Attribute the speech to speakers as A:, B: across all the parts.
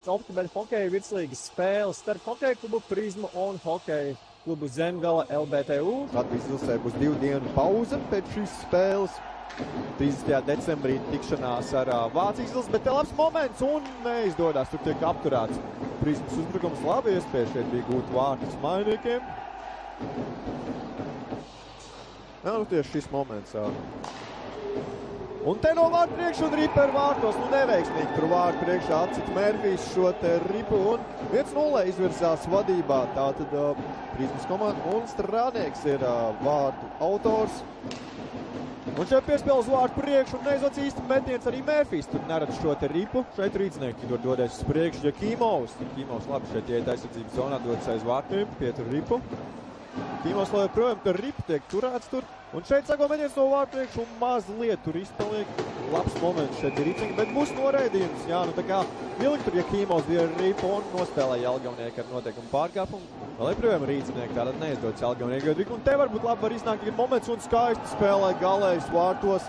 A: Optibet hokeja virslīgas spēles starp hokeja klubu Prizmu un hokeja klubu Zemgala LBTU.
B: Latvijas izlasē būs 2 dienu pauze pēc šīs spēles. 30. decembrī tikšanās ar Vācijas izlasi, bet te labs moments un neizdodas, tur tiek apturēts. Prizmas uzbrukums labi iespēja, šeit bija gūt vārtus mainīkiem. Jā, nu tieši šis moments. Un te no vārtu priekšu un Riper vārtos, nu neveiksmīgi tur vārtu priekšā atcita Mērfijs šo te ripu un 1-0 izvirzās vadībā. Tātad Prizmas komanda un Strādnieks ir vārtu autors. Un šeit piespēl uz vārtu priekšu un neizdots īsti metiens arī Mērfijs. Tur neredz šo te ripu. Šeit rīdznieki tur dodies uz priekšu. Jakīmovs labi šeit iet aizsardzības zonā, dodas aiz vārtiem, pietur ripu. Jakīmovs lai projām tur ripu tiek turēts tur. Un šeit sako metiens no vārtu priekšu un mazliet tur izpaliek. Labs moments šeit ir rīcīgi, bet būs noraidījums. Jā, nu tā kā ilgi tur Jakīmovs bija ripu un nospēlēja Jelgavnieku ar noteikumu pārkāpumu. Vēl projām rīdznieki tātad neizdodas Jelgavnieku ripu. Un te varbūt labi var iznākt tagad moments un skaisti spēlē galējus vārtos.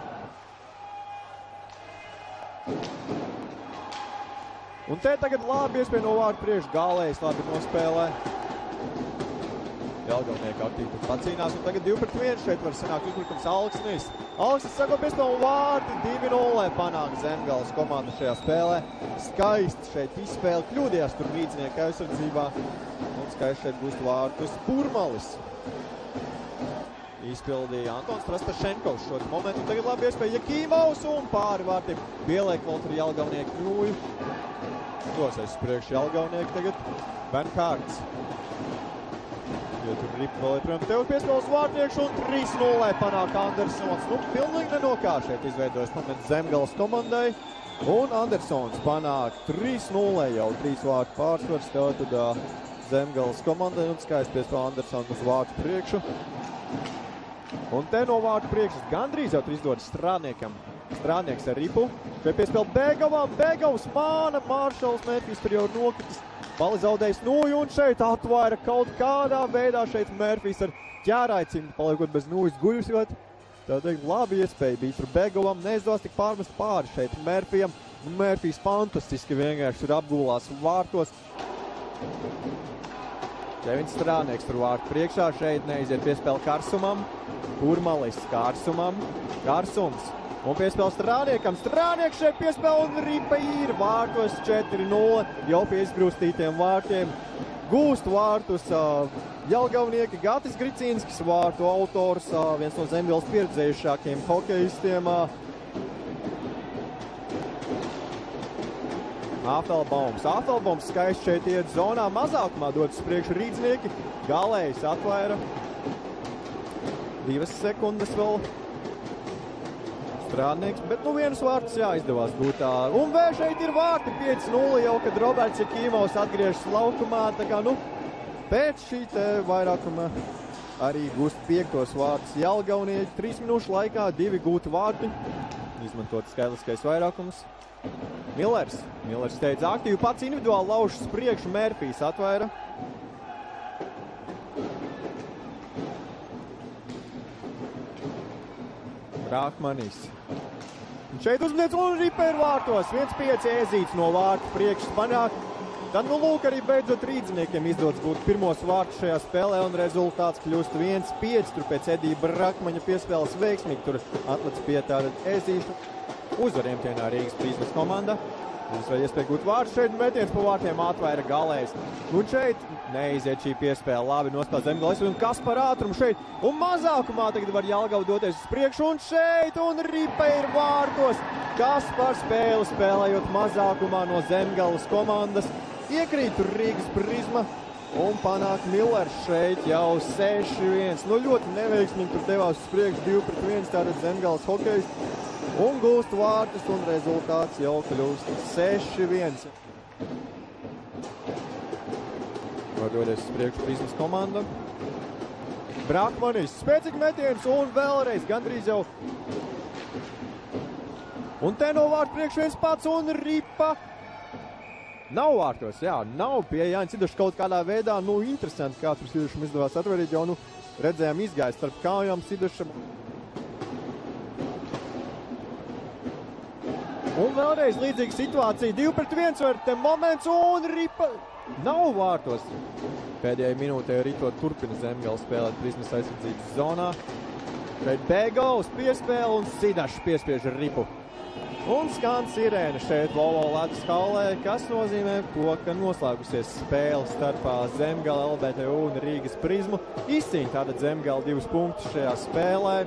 B: Un te tagad labi iespēja no vārtu priekšu galējus labi nospēlē. Jelgavnieki aktīvi tur pacīnās, un tagad 2-1 šeit var sanākt uzbrukums Alksnis. Alksnis sako piespēlu vārti, 2-0 panāk Zemgales komanda šajā spēlē. Skaisti šeit izspēle, kļūdījās tur rīdznieka aizsardzībā. Un skaisti šeit gūst vārtus Purmalis. Izpildīja Antons Trastašenkovs šo momentu, un tagad labi iespēja Jakīmovs un pāri vārtiem pieliek vēl tur Jelgavnieku kļūju. Dosies priekš Jelgavnieku tagad Bernhārds. Jo tur ripa vēl joprojām tev piespēles vārtniekšu un 3-0 panāk Andersons. Nu, pilnīgi nenokār šeit izveidojas moments Zemgales komandai. Un Andersons panāk 3-0 jau 3 vārtu pārsvars. Tātad Zemgales komandai un skaisti piespēl Andersons uz vārtu priekšu. Un te no vārtu priekšas gandrīz jau tur izdodas Strādniekam. Strādnieks ar ripu. Šeit piespēl Begovam. Begovs māna. Māršals Mērfijs tur jau nokritis. Bali zaudējis nūju un šeit atvaira kaut kādā veidā šeit Mērfijs ar ķērājcim, paliekot bez nūjas guļusjot. Tā teikt, labi iespēja bija tur Begovam, neizdos tik pārmest pāri šeit Mērfijam. Mērfijs fantastiski vienkārši tur apgulās vārtos. Kevins Strādnieks tur vārtu priekšā, šeit neiziet piespēle Karsumam. Purmalis Karsumam. Karsums. Un piespēl Strādniekam. Strādnieks šeit piespēl un ripa ir vārtos 4-0. Jau pie izgrūstītiem vārtiem. Gūst vārtus Jelgavnieki Gatis Gricīnskis, vārtu autors, viens no Zemgales pieredzējušākiem hokejistiem. Afelbaums skaisti šeit iet zonā. Mazākumā dodas priekšu rīdznieki. Galējs atvaira. 2 sekundes vēl. Strādnieks, bet nu vienus vārtus jāizdevās gūt. Un vēl šeit ir vārti 5-0 jau, kad Roberts Jakīmovs atgriežas laukumā. Tā kā, nu, pēc šī te vairākuma arī gūst 5 vārtus Jelgavnieki. 3 minūšu laikā 2 gūti vārti. Izmantot skaitliskais vairākums. Millers steidz aktīvi, pats individuāli laužas priekšu, Mērfijs atvaira. Rākmanis. Un šeit uzmetiens un Riper vārtos. 1-5 Ēzīts no vārtu priekšas panāk. Tad nu lūk arī beidzot rīdziniekiem izdodas gūt pirmos vārtus šajā spēlē un rezultāts kļūst 1-5. Tur pēc Edija Brakmaņa piespēles veiksmīgi tur atlec pie tāda Ēzīšu. Uzvariem tienā Rīgas Prizmas komanda. Viņas vai iespēja gūt vārtus šeit, metiens pa vārtiem atvaira galējs. Un šeit neiziet šī piespēle, labi nospēl Zemgales un kas par ātrumu šeit. Un mazākumā tagad var Jelgava doties uz priekšu un šeit un ripa ir vārtos. Kas par spēli spēlējot mazākumā no Zemgales komandas. Iekrīt tur Rīgas Prizma un panāk Millers šeit jau 6-1. Nu ļoti neveiksmīgi tur devās uz priekšu 2-1, tātad Zemgales hokejs. Un gūst vārtus un rezultāts jau kļūst 6-1. Var doties uz priekšu Prizmas komanda. Brakmanis, spēcīgi metiens un vēlreiz gandrīz jau. Un te no vārtu priekšu viens pats un ripa. Nav vārtos, jā, nav pie Jāņa Ciduša kaut kādā veidā, nu interesanti, kā tur Cidušam izdevās atverīt, jau nu redzējām izgājis starp kājām Cidušam. Un vēlreiz līdzīga situācija. 2-1 var te moments un ripa nav vārtos. Pēdējai minūtē ritot turpina Zemgala spēlēt Prizmas aizsardzības zonā. Šeit Bēgaus piespēle un Sidašs piespiež ripu. Un skan sirēna šeit Volvo ledus hallē, kas nozīmē to, ka noslēgusies spēle starpā Zemgala, LBTU un Rīgas Prizmu. Izcīņ tātad Zemgala 2 punktus šajā spēlē.